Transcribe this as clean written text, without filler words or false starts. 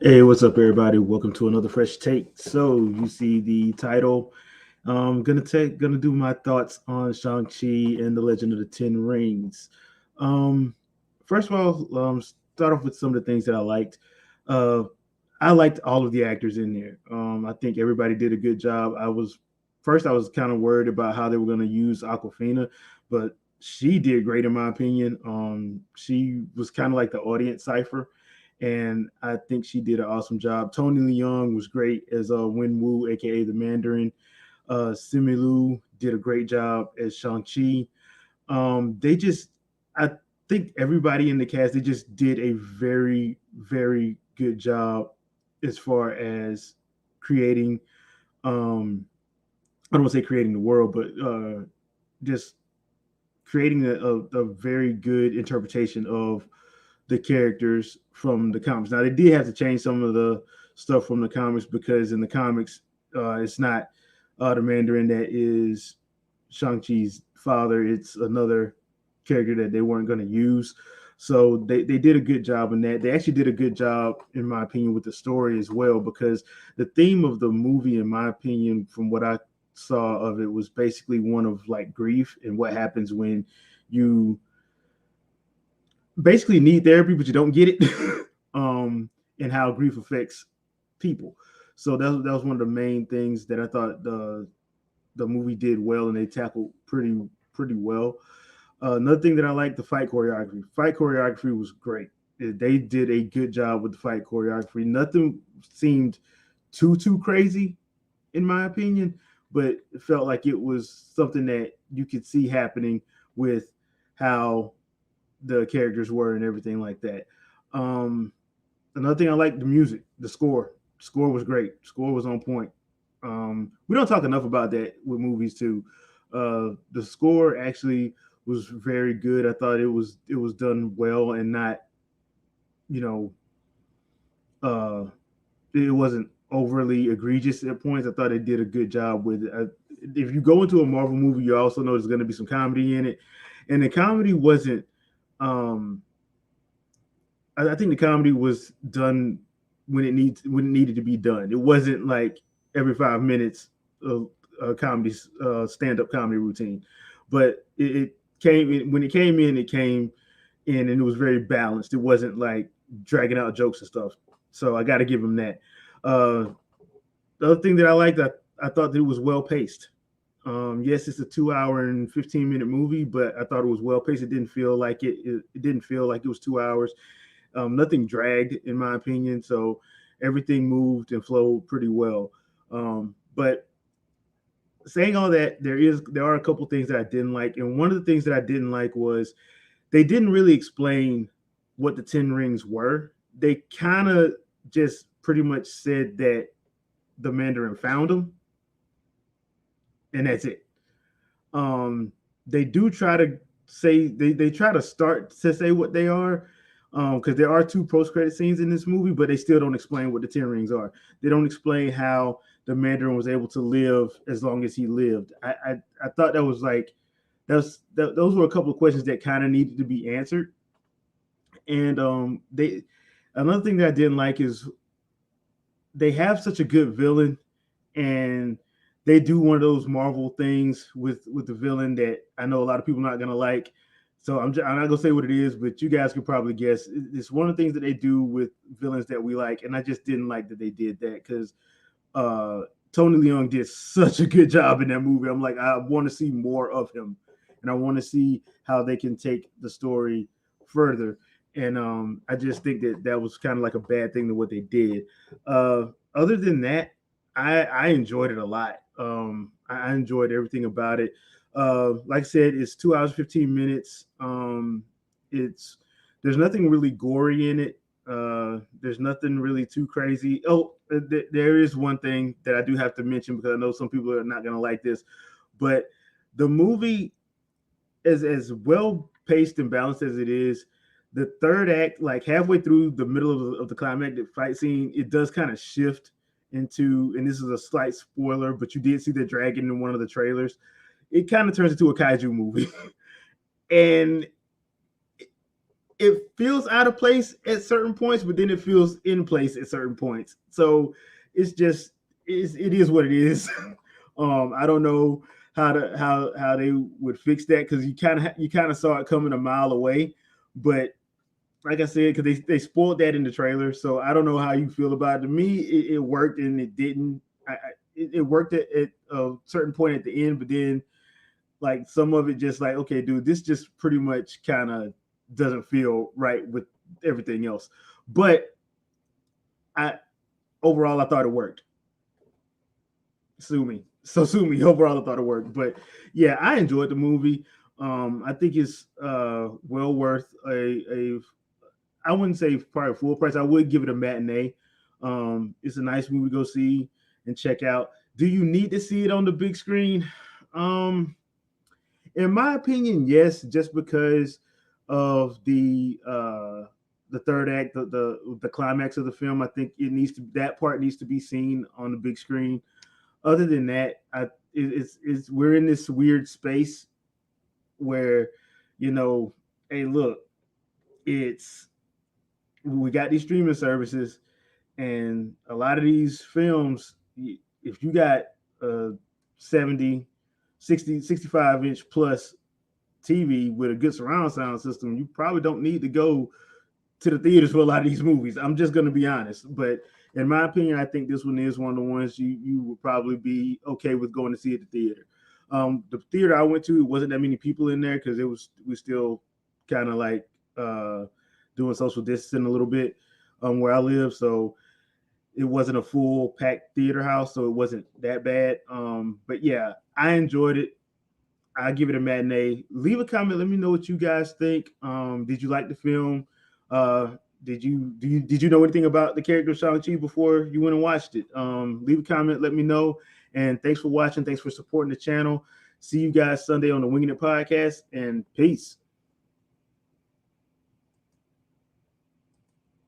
Hey, what's up, everybody? Welcome to another fresh take. So you see the title. Gonna do my thoughts on Shang-Chi and the Legend of the Ten Rings. Um, First of all, start off with some of the things that I liked. Uh, I liked all of the actors in there. I think everybody did a good job. I was kind of worried about how they were going to use Aquafina, but she did great in my opinion. She was kind of like the audience cipher, and I think she did an awesome job. Tony Leung was great as Wen Wu, aka the Mandarin. Simu did a great job as Shang Chi. I think everybody in the cast, they just did a very, very good job as far as creating. Um, I don't want to say creating the world, but just creating a very good interpretation of the characters from the comics. Now they did have to change some of the stuff from the comics because in the comics, it's not the Mandarin that is Shang Chi's father. It's another character that they weren't going to use. So they did a good job in that. They actually did a good job, in my opinion, with the story as well, because the theme of the movie, in my opinion, from what I saw of it, was basically one of like grief and what happens when you basically need therapy, but you don't get it, and how grief affects people. So that was one of the main things that I thought the movie did well, and they tackled pretty well. Another thing that I like, the fight choreography. Fight choreography was great. They did a good job with the fight choreography. Nothing seemed too crazy, in my opinion, but it felt like it was something that you could see happening with how the characters were and everything like that. Um, Another thing I like, the music, the score. Score was great. Score was on point. We don't talk enough about that with movies too. The score actually was very good. I thought it was done well and not, you know, uh, it wasn't overly egregious at points. I thought they did a good job with it. If you go into a Marvel movie, you also know there's going to be some comedy in it, and the comedy wasn't. Um, I think the comedy was done when it needed to be done. It wasn't like every 5 minutes a comedy stand up comedy routine, but it came when it came in. It came in and it was very balanced. It wasn't like dragging out jokes and stuff. So I got to give him that. Uh, the other thing that I liked, I thought that it was well paced. Yes, it's a 2 hour and 15 minute movie, but I thought it was well paced. It didn't feel like it didn't feel like it was 2 hours. Nothing dragged, in my opinion. So everything moved and flowed pretty well. But saying all that, there are a couple things that I didn't like, and one of the things that I didn't like was they didn't really explain what the Ten Rings were. They kind of just pretty much said that the Mandarin found them, and that's it. Um, they do try to say they try to start to say what they are, because there are two post credit scenes in this movie, but they still don't explain what the Ten Rings are. They don't explain how the Mandarin was able to live as long as he lived. I thought that was like those were a couple of questions that kind of needed to be answered. And they another thing that I didn't like is they have such a good villain, and they do one of those Marvel things with the villain that I know a lot of people are not gonna like. So I'm not gonna say what it is, but you guys could probably guess. It's one of the things that they do with villains that we like, and I just didn't like that they did that because uh, Tony Leung did such a good job in that movie. I'm like, I want to see more of him, and I want to see how they can take the story further. And I just think that that was kind of like a bad thing to what they did. Other than that, I enjoyed it a lot. I enjoyed everything about it. Like I said, it's 2 hours 15 minutes. It's There's nothing really gory in it. There's nothing really too crazy. Oh, there is one thing that I do have to mention because I know some people are not gonna like this, but the movie, as well paced and balanced as it is, the third act, like halfway through the middle of the climactic fight scene, it does kind of shift into, and this is a slight spoiler, but you did see the dragon in one of the trailers. It kind of turns into a kaiju movie, and it feels out of place at certain points, but then it feels in place at certain points. So it's just it is what it is. I don't know how they would fix that because you kind of saw it coming a mile away, but like I said, because they spoiled that in the trailer, so I don't know how you feel about it. To me, it worked and it didn't. It worked at a certain point at the end, but then like some of it just like, okay, dude, this just pretty much kind of doesn't feel right with everything else. But I overall I thought it worked. Sue me. So sue me. Overall I thought it worked. But yeah, I enjoyed the movie. I think it's well worth a I wouldn't say probably full price. I would give it a matinee. It's a nice movie to go see and check out. Do you need to see it on the big screen? Um, in my opinion, yes, just because of the third act, the climax of the film. I think that part needs to be seen on the big screen. Other than that, it's we're in this weird space where, you know, hey, look, it's we got these streaming services, and a lot of these films, if you got a 70, 60, 65 inch plus TV with a good surround sound system, you probably don't need to go to the theaters for a lot of these movies. I'm just going to be honest. But in my opinion, I think this one is one of the ones you would probably be okay with going to see at the theater. The theater I went to, it wasn't that many people in there because we still kind of like doing social distancing a little bit where I live. So it wasn't a full packed theater house, so it wasn't that bad. But yeah, I enjoyed it. I give it a matinee. Leave a comment. Let me know what you guys think. Did you like the film? Did you know anything about the character of Shang-Chi before you went and watched it? Leave a comment. Let me know. And thanks for watching. Thanks for supporting the channel. See you guys Sunday on the Winging It podcast. And peace.